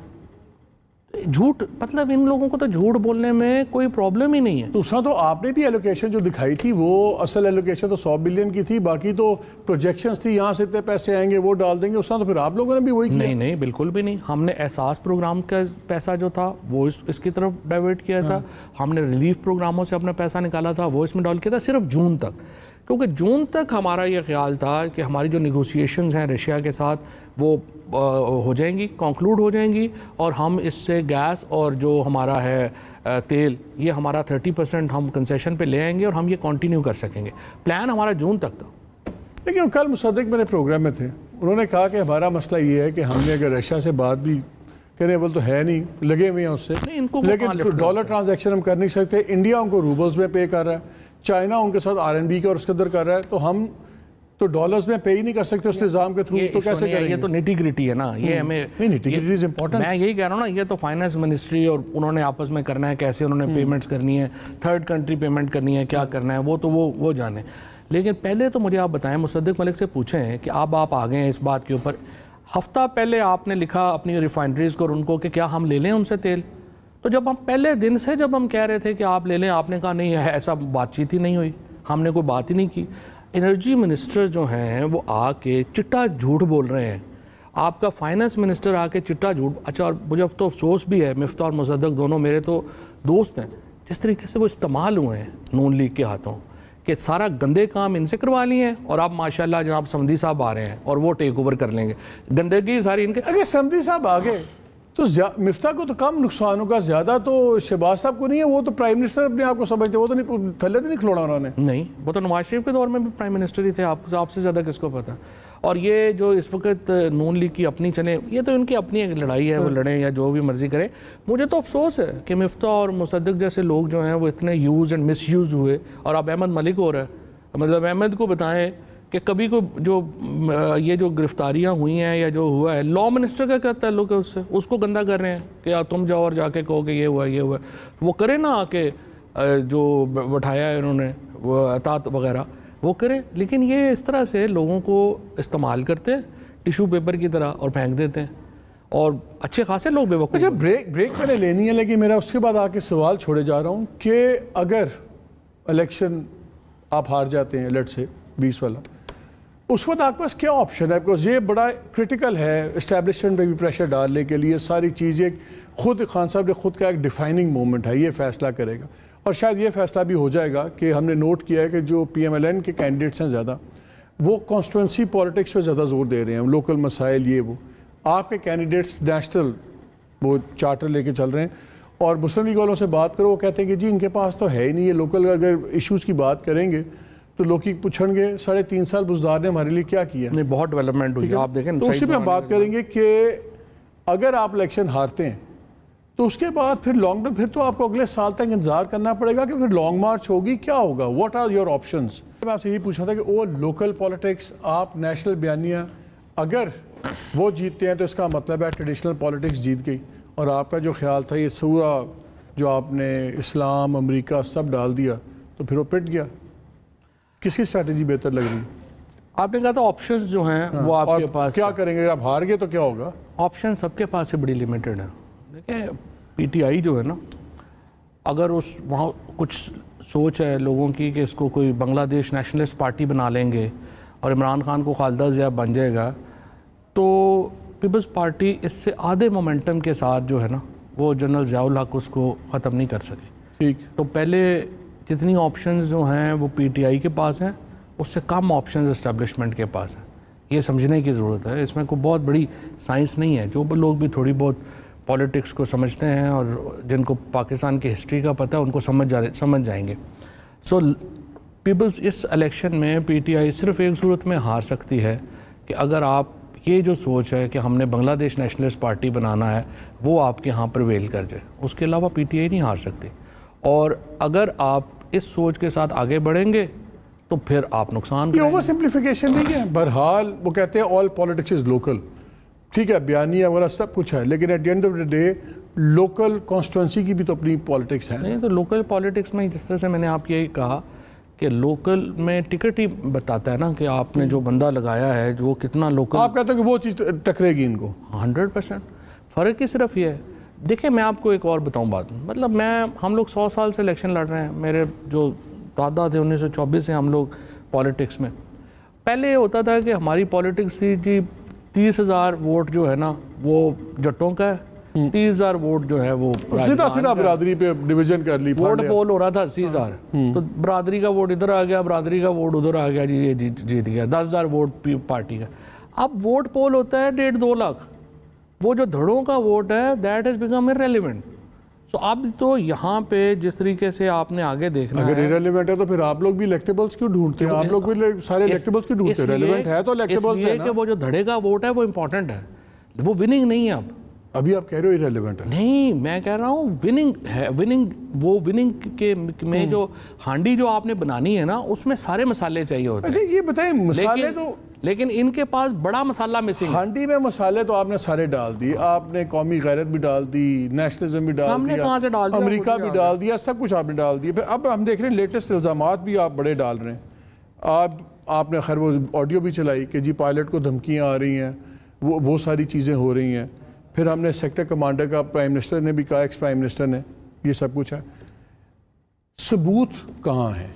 جھوٹ, مطلب ان لوگوں کو تو جھوٹ بولنے میں کوئی پرابلم ہی نہیں ہے. دوسرا تو آپ نے بھی ایلوکیشن جو دکھائی تھی وہ اصل ایلوکیشن تو 100 بلین کی تھی, باقی تو پروجیکشنز تھی یہاں سے اتنے پیسے آئیں گے وہ ڈال دیں گے, اس طرح تو پھر آپ لوگوں نے بھی وہی کیا. نہیں نہیں بالکل بھی نہیں, ہم نے احساس پروگرام کا پیسہ جو تھا وہ اس کی طرف ڈائیورٹ کیا تھا, ہم نے ریلیف پروگراموں سے اپنا پیسہ نکالا تھا وہ اس میں ڈال کیا تھا صرف جون تک, کیونکہ جون تک ہمارا یہ خیال تھا کہ ہماری جو نیگوسیشنز ہیں رشیا کے ساتھ وہ ہو جائیں گی, کنکلوڈ ہو جائیں گی, اور ہم اس سے گیس اور جو ہمارا ہے تیل یہ ہمارا 30% ہم کنسیشن پہ لے آئیں گے اور ہم یہ کنٹینیو کر سکیں گے. پلان ہمارا جون تک تھا. لیکن کل مصدق میرے پروگرام میں تھے, انہوں نے کہا کہ ہمارا مسئلہ یہ ہے کہ ہم نے اگر رشیا سے بات بھی کریں بول تو ہے نہیں, لگے ہوئے ہیں اس سے, لیکن ڈالر ٹرانزیکشن ہم کر نہیں سکتے. انڈیا ان کو روبلز میں پے کر رہا ہے, چائنا ان کے ساتھ RMB کا اور اس کے اندر کر رہا ہے, تو ہم تو ڈالرز میں پے ہی نہیں کر سکتے اس نظام کے تھرو, تو کیسے کریں گے؟ یہ تو نیٹی گریٹی ہے نا, یہ ہمیں نیٹی گریٹی از امپورٹنٹ. میں یہی کہہ رہا ہوں نا, یہ تو فائنانس منسٹری اور انہوں نے آپس میں کرنا ہے, کیسے انہوں نے پیمنٹس کرنی ہے, تھرڈ کنٹری پیمنٹ کرنی ہے, کیا کرنا ہے, وہ تو وہ جانے. لیکن پہلے تو مجھے آپ بتائیں, مصدق ملک سے پوچھیں کہ اب آپ آ گئے ہیں اس بات کے اوپر, ہفتہ پہلے آپ نے لکھا اپنی ریفائنڈریز کو اور ان کو کہ کیا ہم لے لیں ان سے تیل, تو جب ہم پہلے دن سے جب ہم کہہ رہے تھے کہ آپ لے لیں, آپ نے کہا نہیں ہے, ایسا بات چیت ہی نہیں ہوئی, ہم نے کوئی بات ہی نہیں کی. انرجی منسٹر جو ہیں وہ آ کے چٹا جھوٹ بول رہے ہیں, آپ کا فائنانس منسٹر آ کے چٹا جھوٹ. اچھا, اور مجھے تو افسوس بھی ہے, مفتاح اور مصدق دونوں میرے تو دوست ہیں, جس طریقے سے وہ استعمال ہوئے ہیں نون لیگ کے ہاتھوں, کہ سارا گندے کام ان سے کروا لیے ہیں, اور اب ماشاءاللہ جناب سمدھی صاحب آ رہے ہیں اور وہ ٹیک اوور کر لیں گے. گندگی ساری ان کے. اگر سمدھی صاحب آگے تو مفتاح کو تو کم نقصان ہوگا, زیادہ تو شہباز صاحب کو نہیں ہے, وہ تو پرائم منسٹر اپنے آپ کو سمجھتے, وہ تو نہیں تھلے تو نہیں کھلوڑا انہوں نے. نہیں, وہ تو نواز شریف کے دور میں بھی پرائم منسٹر ہی تھے, آپ سے زیادہ کس کو پتہ. اور یہ جو اس وقت نون لیگ کی اپنی چلیں, یہ تو ان کی اپنی ایک لڑائی ہے, وہ لڑیں یا جو بھی مرضی کریں. مجھے تو افسوس ہے کہ مفتاح اور مصدق جیسے لوگ جو ہیں وہ اتنے یوز اینڈ مس یوز ہوئے, اور اب احمد ملک ہو رہا ہے. مطلب احمد کو بتائیں کہ کبھی کو جو یہ جو گرفتاریاں ہوئی ہیں یا جو ہوا ہے, لا منسٹر کا کیا تعلق ہے اس سے, اس کو گندہ کر رہے ہیں کہ تم جاؤ اور جا کے کہو کہ یہ ہوا یہ ہوا. وہ کرے نا آ کے جو بٹھایا ہے انہوں نے وہ اطاعت وغیرہ وہ کرے, لیکن یہ اس طرح سے لوگوں کو استعمال کرتے ہیں ٹیشو پیپر کی طرح اور پھینک دیتے ہیں, اور اچھے خاصے لوگ بے وقوف. اچھا, بریک میں نے لینی ہے, لیکن میرا اس کے بعد آ کے سوال چھوڑے جا رہا ہوں کہ اگر الیکشن آپ ہار جاتے ہیں لیٹ سے 20 والا, اس وقت آپ کے پاس کیا آپشن ہے؟ بیکاز یہ بڑا کرٹیکل ہے اسٹیبلشمنٹ پہ بھی پریشر ڈالنے کے لیے, ساری چیزیں خود خان صاحب نے خود کا ایک ڈیفائننگ مومنٹ ہے, یہ فیصلہ کرے گا. اور شاید یہ فیصلہ بھی ہو جائے گا کہ ہم نے نوٹ کیا ہے کہ جو PMLN کے کینڈیڈیٹس ہیں زیادہ, وہ کانسٹیٹوئنسی پالیٹکس پہ زیادہ زور دے رہے ہیں, لوکل مسائل یہ وہ. آپ کے کینڈیڈیٹس نیشنل وہ چارٹر لے کے چل رہے ہیں, اور مسلم لیگ والوں سے بات کرو, وہ کہتے ہیں کہ جی ان کے پاس تو ہے ہی نہیں, یہ لوکل اگر ایشوز کی بات کریں گے تو لوگ پوچھیں گے 3.5 سال بزدار نے ہمارے لیے کیا کیا. نہیں, بہت ڈیولپمنٹ ہوئی, آپ دیکھیں. تو اسی پہ ہم بات کریں گے کہ اگر آپ الیکشن ہارتے ہیں تو اس کے بعد پھر لانگ ٹرم, پھر تو آپ کو اگلے سال تک انتظار کرنا پڑے گا کہ پھر لانگ مارچ ہوگی, کیا ہوگا, واٹ آر یور آپشنز. میں آپ سے یہی پوچھا تھا کہ وہ لوکل پالیٹکس, آپ نیشنل بیانیہ اگر وہ جیتتے ہیں تو اس کا مطلب ہے ٹریڈیشنل پالیٹکس جیت گئی, اور آپ کا جو خیال تھا یہ سورا جو آپ نے اسلام امریکہ سب ڈال دیا تو پھر وہ پٹ گیا. کس کی اسٹریٹجی بہتر لگ رہی ہے؟ آپ نے کہا تھا آپشنز جو ہیں وہ آپ کے پاس کیا کریں گے, اگر آپ ہار گئے تو کیا ہوگا؟ آپشن سب کے پاس سے بڑی لمیٹڈ ہے. دیکھیں PTI جو ہے نا, اگر اس وہاں کچھ سوچ ہے لوگوں کی کہ اس کو کوئی بنگلہ دیش نیشنلسٹ پارٹی بنا لیں گے اور عمران خان کو خالدہ ضیاء بن جائے گا, تو پیپلز پارٹی اس سے آدھے مومنٹم کے ساتھ جو ہے نا وہ جنرل ضیاء الحق اس کو ختم نہیں کر سکے. ٹھیک, تو پہلے جتنی آپشنز جو ہیں وہ پی ٹی آئی کے پاس ہیں اس سے کم آپشنز اسٹیبلشمنٹ کے پاس ہیں. یہ سمجھنے کی ضرورت ہے. اس میں کوئی بہت بڑی سائنس نہیں ہے. جو لوگ بھی تھوڑی بہت پالیٹکس کو سمجھتے ہیں اور جن کو پاکستان کی ہسٹری کا پتہ ہے ان کو سمجھ جائیں گے. سو پیپلز اس الیکشن میں پی ٹی آئی صرف ایک صورت میں ہار سکتی ہے کہ اگر آپ یہ جو سوچ ہے کہ ہم نے بنگلہ دیش نیشنلسٹ پارٹی بنانا ہے وہ آپ کے ہاں پرویل کر جائے. اس کے علاوہ پی ٹی آئی نہیں ہار سکتی. اور اگر آپ اس سوچ کے ساتھ آگے بڑھیں گے تو پھر آپ نقصان یہ اوور سمپلیفیکیشن نہیں ہے. بہرحال وہ کہتے ہیں آل پالیٹکس از لوکل. ٹھیک ہے, بیانیہ وغیرہ سب کچھ ہے, لیکن at the end of the day local constituency کی بھی تو اپنی پالیٹکس ہے. نہیں تو لوکل پالیٹکس میں جس طرح سے میں نے آپ یہی کہا کہ لوکل میں ٹکٹ ہی بتاتا ہے نا کہ آپ نے جو بندہ لگایا ہے جو کتنا لوکل. آپ کہتے ہیں کہ وہ چیز ٹکرے گی ان کو. 100%. فرق ہی صرف یہ ہے. دیکھیں میں آپ کو ایک اور بتاؤں بات. مطلب ہم لوگ 100 سال سے الیکشن لڑ رہے ہیں. میرے جو دادا تھے 1924 سے ہم لوگ پالیٹکس میں. پہلے یہ ہوتا تھا کہ ہماری پالیٹکس تھی جی 30,000 ووٹ جو ہے نا وہ جٹوں کا ہے, 30,000 ووٹ جو ہے وہ سیدھا برادری پہ ڈویژن کر لی. ووٹ پول ہو رہا تھا 80,000, تو برادری کا ووٹ ادھر آ گیا, برادری کا ووٹ ادھر آ گیا, جی یہ جیت گیا. 10,000 ووٹ پارٹی کا. اب ووٹ پول ہوتا ہے 1.5-2 لاکھ. وہ جو دھڑوں کا ووٹ ہے دیٹ ہیز بیکم irrelevant. سو اب تو یہاں پہ جس طریقے سے آپ نے آگے دیکھنا ہے, اگر irrelevant ہے تو پھر آپ لوگ بھی الیکٹیبلز کیوں ڈھونڈتے ہیں؟ آپ لوگ بھی سارے الیکٹیبلز کیوں ڈھونڈتے ہیں؟ ریلیونٹ ہے تو الیکٹیبلز ہے نا. کہ وہ جو دھڑے کا ووٹ ہے وہ امپورٹنٹ ہے, وہ وننگ نہیں ہے. ابھی آپ کہہ رہے ہو irrelevant ہے. نہیں, میں کہہ رہا ہوں وننگ ہے. وہ وننگ کے میں جو ہانڈی جو آپ نے بنانی ہے نا اس میں سارے مسالے چاہیے ہوتے ہیں. یہ بتائیں مسالے تو, لیکن ان کے پاس بڑا مسالہ مسنگ ہے. ہانڈی میں مسالے تو آپ نے سارے ڈال دی. آپ نے قومی غیرت بھی ڈال دی, نیشنلزم بھی ڈال دیا, امریکہ بھی ڈال دیا, سب کچھ آپ نے ڈال دیا. پھر اب ہم دیکھ رہے ہیں لیٹسٹ الزامات بھی آپ بڑے ڈال رہے ہیں. آپ نے خیر وہ آڈیو بھی چلائی کہ جی پائلٹ کو دھمکیاں آ رہی ہیں, وہ ساری چیزیں ہو رہی ہیں. پھر ہم نے سیکٹر کمانڈر کا پرائم منسٹر نے بھی کہا, ایکس پرائم منسٹر نے, یہ سب کچھ ہے. ثبوت کہاں ہے؟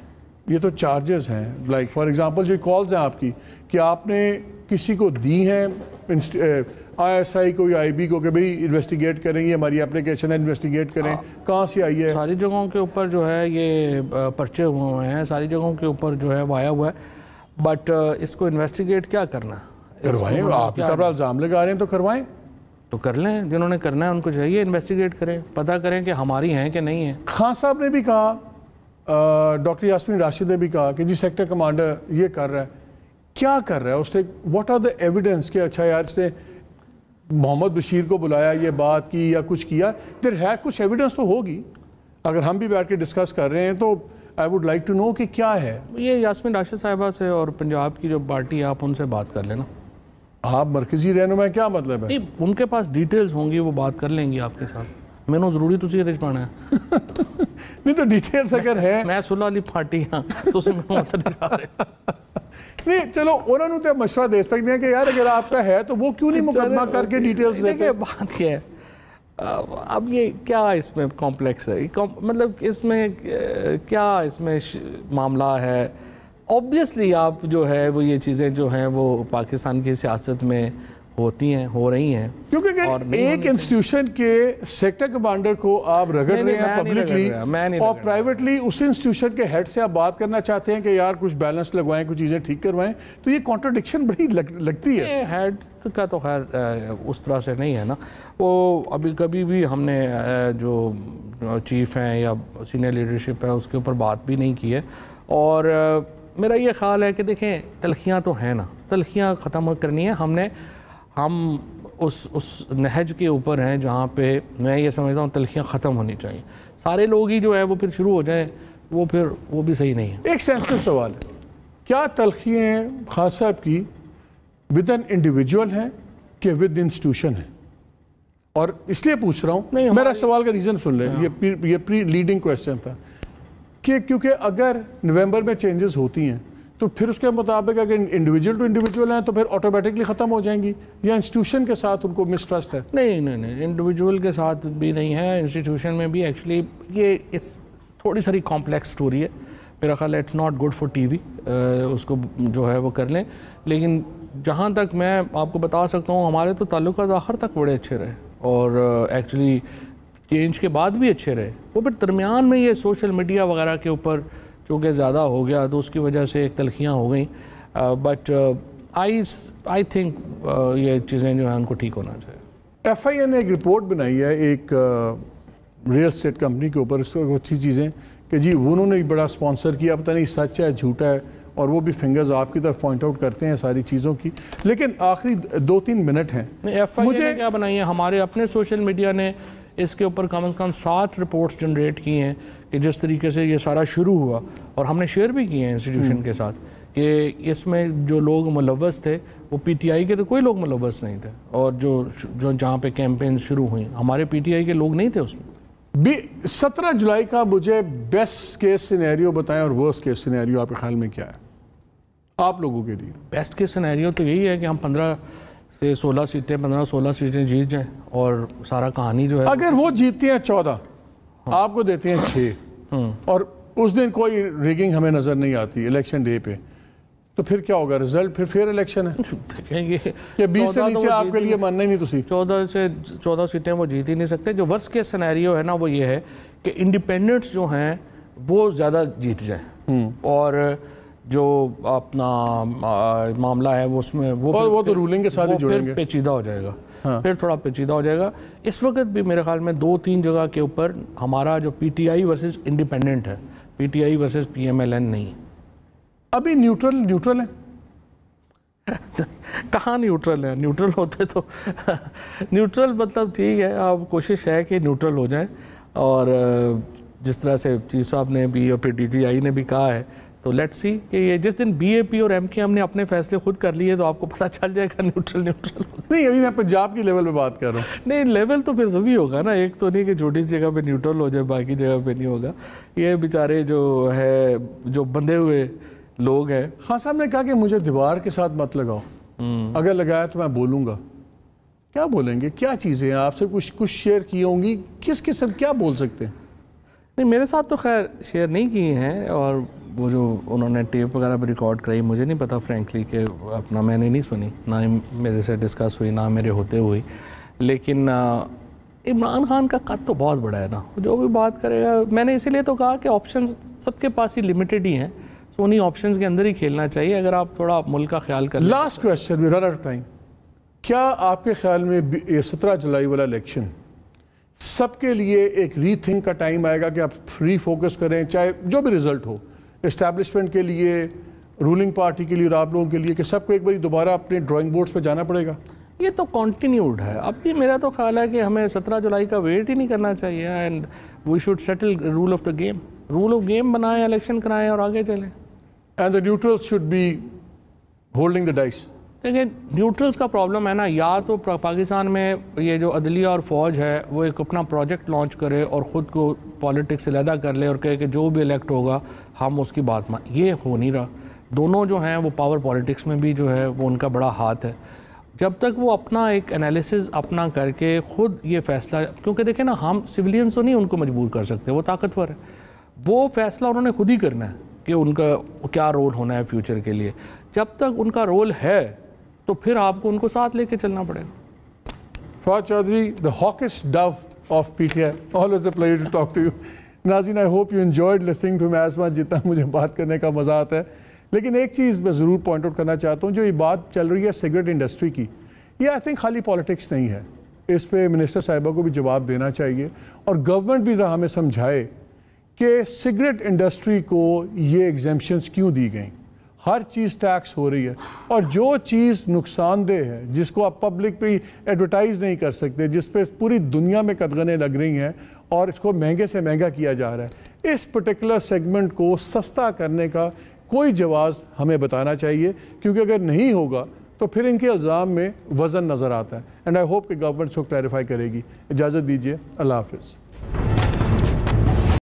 یہ تو چارجز ہیں. لائک فار ایگزامپل جو کالز ہیں آپ کی کہ آپ نے کسی کو دی ہیں آئی ایس آئی کو یا آئی بی کو کہ بھئی انویسٹیگیٹ کریں, یہ ہماری اپلیکیشن ہے, انویسٹیگیٹ کریں, کہاں سے آئی ہے؟ ساری جگہوں کے اوپر جو ہے یہ پرچے ہوئے ہیں, ساری جگہوں کے اوپر جو ہے وہ آیا ہوا ہے. بٹ اس کو انویسٹیگیٹ کیا کرنا ہے؟ کروائیں. آپ کی طرح الزام لگا رہے ہیں تو کروائیں. تو کر لیں, جنہوں نے کرنا ہے ان کو چاہیے انویسٹیگیٹ کریں, پتہ کریں کہ ہماری ہیں کہ نہیں ہیں. خان صاحب نے بھی کہا, ڈاکٹر یاسمین راشد نے بھی کہا کہ جی سیکٹر کمانڈر یہ کر رہا ہے. کیا کر رہا ہے اس نے؟ واٹ آر دا ایویڈنس کہ اچھا یار اس نے محمد بشیر کو بلایا, یہ بات کی یا کچھ کیا؟ دیر ہے کچھ ایویڈنس تو ہوگی. اگر ہم بھی بیٹھ کے ڈسکس کر رہے ہیں تو I would like to know کہ کیا ہے. یہ یاسمین راشد صاحبہ سے اور پنجاب کی جو پارٹی ہے آپ ان سے بات کر لینا. آپ مرکزی رہنما کیا مطلب ہے؟ نہیں, ان کے پاس ڈیٹیلز ہوں گی, وہ بات کر لیں گی آپ کے ساتھ. میں نے ضروری تسی رج پانا ہے. نہیں تو ڈیٹیلز اگر ہے, میں صلح علی پارٹی ہاں تو اسے میں مطلب جا رہے. نہیں چلو انہوں نے تو مشورہ دے سکتے ہیں کہ یار اگر آپ کا ہے تو وہ کیوں نہیں مقدمہ کر کے ڈیٹیلز دیتے؟ دیکھیں بات کیا ہے, اب یہ کیا اس میں کمپلیکس ہے, مطلب اس میں کیا اس میں معاملہ ہے. اوبویسلی آپ جو ہے وہ یہ چیزیں جو ہیں وہ پاکستان کی سیاست میں ہوتی ہیں, ہو رہی ہیں. کیونکہ ایک انسٹیٹیوشن کے سیکٹر کمانڈر کو آپ رگڑ رہے ہیں پبلکلی, اور پرائیویٹلی اس انسٹیٹیوشن کے ہیڈ سے آپ بات کرنا چاہتے ہیں کہ یار کچھ بیلنس لگوائیں, کچھ چیزیں ٹھیک کروائیں, تو یہ کانٹرڈکشن بڑی لگتی ہے. ہیڈ کا تو خیر اس طرح سے نہیں ہے نا. وہ ابھی کبھی بھی ہم نے جو چیف ہیں یا سینئر لیڈرشپ ہے اس کے اوپر بات بھی نہیں کی ہے. اور میرا یہ خیال ہے کہ دیکھیں تلخیاں تو ہیں نا, تلخیاں ختم کرنی ہے. ہم اس نہج کے اوپر ہیں جہاں پہ میں یہ سمجھتا ہوں تلخیاں ختم ہونی چاہیے. سارے لوگ ہی جو ہے وہ پھر شروع ہو جائیں وہ بھی صحیح نہیں ہے. ایک سینسٹیو سوال ہے, کیا تلخیاں خان صاحب کی ود این انڈیویجول ہیں کہ ود انسٹیٹیوشن ہیں؟ اور اس لیے پوچھ رہا ہوں, میرا سوال کا ریزن سن لیں, یہ پری لیڈنگ کویسچن تھا کہ کیونکہ اگر نومبر میں چینجز ہوتی ہیں تو پھر اس کے مطابق اگر انڈیویجول ٹو انڈیویجول ہیں تو پھر آٹومیٹکلی ختم ہو جائیں گی, یا انسٹیٹیوشن کے ساتھ ان کو مسٹرسٹ ہے؟ نہیں, انڈیویجول کے ساتھ بھی نہیں ہے, انسٹیٹیوشن میں بھی. ایکچولی یہ تھوڑی ساری کمپلیکس سٹوری ہے, میرا خیال ہے it's not good for TV, اس کو جو ہے وہ کر لیں. لیکن جہاں تک میں آپ کو بتا سکتا ہوں ہمارے تو تعلقات آخر تک بڑے اچھے رہے, اور ایکچولی چینج کے بعد بھی اچھے رہے. وہ پھر درمیان میں یہ سوشل میڈیا وغیرہ کے اوپر چونکہ زیادہ ہو گیا تو اس کی وجہ سے ایک تلخیاں ہو گئیں. بٹ آئی تھنک یہ چیزیں جو ہیں ان کو ٹھیک ہونا چاہیے. ایف آئی اے نے ایک رپورٹ بنائی ہے ایک ریئل اسٹیٹ کمپنی کے اوپر, اس کو اچھی چیزیں کہ جی انہوں نے بڑا سپانسر کیا, پتہ نہیں سچ ہے جھوٹا ہے, اور وہ بھی فنگرز آپ کی طرف پوائنٹ آؤٹ کرتے ہیں ساری چیزوں کی. لیکن آخری 2-3 منٹ ہیں. ایف آئی اے نے کیا بنائی ہے, ہمارے اپنے سوشل میڈیا نے اس کے اوپر کم از کم 7 رپورٹس جنریٹ کی ہیں کہ جس طریقے سے یہ سارا شروع ہوا, اور ہم نے شیئر بھی کیے ہیں انسٹیٹیوشن کے ساتھ کہ اس میں جو لوگ ملوث تھے وہ پی ٹی آئی کے تو کوئی لوگ ملوث نہیں تھے, اور جو جہاں پہ کیمپینز شروع ہوئیں ہمارے پی ٹی آئی کے لوگ نہیں تھے اس میں. 17 جولائی کا مجھے بیسٹ کیس سینیریو بتائیں اور ورسٹ کیس سینیریو آپ کے خیال میں کیا ہے آپ لوگوں کے لیے؟ بیسٹ کیس سینیریو تو یہی ہے کہ ہم 15 سے 16 سیٹیں 15-16 سیٹیں جیت جائیں, اور سارا کہانی جو ہے اگر وہ جیتتے ہیں 14 آپ کو دیتے ہیں 6 اور اس دن کوئی ریگنگ ہمیں نظر نہیں آتی الیکشن ڈے پہ, تو پھر کیا ہوگا رزلٹ؟ پھر الیکشن ہے. دیکھیں گے کہ 20 سے نیچے آپ کے لیے ماننا ہی نہیں. تسی 14 سیٹیں وہ جیت ہی نہیں سکتے. جو ورسٹ کیس سینیریو ہے نا وہ یہ ہے کہ انڈیپینڈنٹس جو ہیں وہ زیادہ جیت جائیں, اور جو اپنا معاملہ ہے وہ اس میں وہ تو رولنگ کے ساتھ ہی جڑیں گے, پیچیدہ ہو جائے گا. پھر تھوڑا پیچیدہ ہو جائے گا. اس وقت بھی میرے خیال میں 2-3 جگہ کے اوپر ہمارا جو P T I versus independent ہے, PTI versus PMLN نہیں. ابھی نیوٹرل ہیں کہاں نیوٹرل ہے؟ نیوٹرل ہوتے تو نیوٹرل مطلب ٹھیک ہے, آپ کوشش ہے کہ نیوٹرل ہو جائیں, اور جس طرح سے چیف صاحب نے بھی اور پھر ڈی جی آئی نے بھی کہا ہے, تو لیٹ سی کہ یہ جس دن بی اے پی اور ایم کے ہم نے اپنے فیصلے خود کر لیے تو آپ کو پتہ چل جائے گا نیوٹرل نہیں. ابھی میں پنجاب کی لیول پہ بات کر رہا ہوں. نہیں, لیول تو پھر سبھی ہوگا نا, ایک تو نہیں کہ چھوٹی سی جگہ پہ نیوٹرل ہو جائے باقی جگہ پہ نہیں ہوگا. یہ بیچارے جو ہے جو بندھے ہوئے لوگ ہیں. خان صاحب نے کہا کہ مجھے دیوار کے ساتھ مت لگاؤ, اگر لگایا تو میں بولوں گا. کیا بولیں گے؟ کیا چیزیں ہیں آپ سے کچھ شیئر کی ہوں گی؟ کس قسم کیا بول سکتے ہیں؟ نہیں, میرے ساتھ تو خیر شیئر نہیں کی ہیں, اور وہ جو انہوں نے ٹیپ وغیرہ پہ ریکارڈ کرائی مجھے نہیں پتا فرینکلی کہ اپنا میں نے نہیں سنی, نہ ہی میرے سے ڈسکس ہوئی, نہ میرے ہوتے ہوئی. لیکن عمران خان کا قد تو بہت بڑا ہے نا, جو بھی بات کرے گا. میں نے اسی لیے تو کہا کہ آپشنز سب کے پاس ہی لمیٹڈ ہی ہیں, تو انہیں آپشنز کے اندر ہی کھیلنا چاہیے اگر آپ تھوڑا ملک کا خیال کر لیں. Last question, run out time. کیا آپ کے خیال میں یہ 17 جولائی والا الیکشن سب کے لیے ایک ری تھنک کا ٹائم آئے گا کہ آپ فری فوکس کریں, چاہے جو بھی رزلٹ ہو, اسٹیبلشمنٹ کے لیے, رولنگ پارٹی کے لیے اور آپ لوگوں کے لیے, کہ سب کو ایک باری دوبارہ اپنے ڈرائنگ بورڈز پہ جانا پڑے گا؟ یہ تو کنٹینیوڈ ہے. اب بھی میرا تو خیال ہے کہ ہمیں 17 جولائی کا ویٹ ہی نہیں کرنا چاہیے, and we should settle rule of the game. Rule of game بنائیں, الیکشن کرائیں اور آگے چلیں. And the neutral should be holding the dice. دیکھیں نیوٹرلز کا پرابلم ہے نا, یا تو پاکستان میں یہ جو عدلیہ اور فوج ہے وہ ایک اپنا پروجیکٹ لانچ کرے اور خود کو پالیٹکس سے علیحدہ کر لے اور کہے کہ جو بھی الیکٹ ہوگا ہم اس کی بات مان. یہ ہو نہیں رہا. دونوں جو ہیں وہ پاور پالیٹکس میں بھی جو ہے وہ ان کا بڑا ہاتھ ہے. جب تک وہ اپنا ایک انالیسز اپنا کر کے خود یہ فیصلہ, کیونکہ دیکھیں نا ہم سویلینز تو نہیں ان کو مجبور کر سکتے, وہ طاقتور ہے, وہ فیصلہ انہوں نے خود ہی کرنا ہے کہ ان کا کیا رول ہونا ہے فیوچر کے لیے. جب تک ان کا رول ہے تو پھر آپ کو ان کو ساتھ لے کے چلنا پڑے گا. Fawad Chaudhry, the hawkish dove of PTI, always a pleasure to talk to you. ناظرین, I hope you enjoyed listening to me as much جتنا مجھے بات کرنے کا مزہ آتا ہے. لیکن ایک چیز میں ضرور پوائنٹ آؤٹ کرنا چاہتا ہوں, جو یہ بات چل رہی ہے سگریٹ انڈسٹری کی, یہ آئی تھنک خالی پالیٹکس نہیں ہے. اس پہ منسٹر صاحبہ کو بھی جواب دینا چاہیے, اور گورنمنٹ بھی ہمیں سمجھائے کہ سگریٹ انڈسٹری کو یہ ایگزیمپشنز کیوں دی گئیں. ہر چیز ٹیکس ہو رہی ہے, اور جو چیز نقصان دہ ہے, جس کو آپ پبلک پہ ایڈورٹائز نہیں کر سکتے, جس پہ پوری دنیا میں قدغنیں لگ رہی ہیں اور اس کو مہنگے سے مہنگا کیا جا رہا ہے, اس پرٹیکولر سیگمنٹ کو سستا کرنے کا کوئی جواز ہمیں بتانا چاہیے, کیونکہ اگر نہیں ہوگا تو پھر ان کے الزام میں وزن نظر آتا ہے. اینڈ آئی ہوپ کہ گورنمنٹ اس کو کلیریفائی کرے گی. اجازت دیجیے, اللہ حافظ.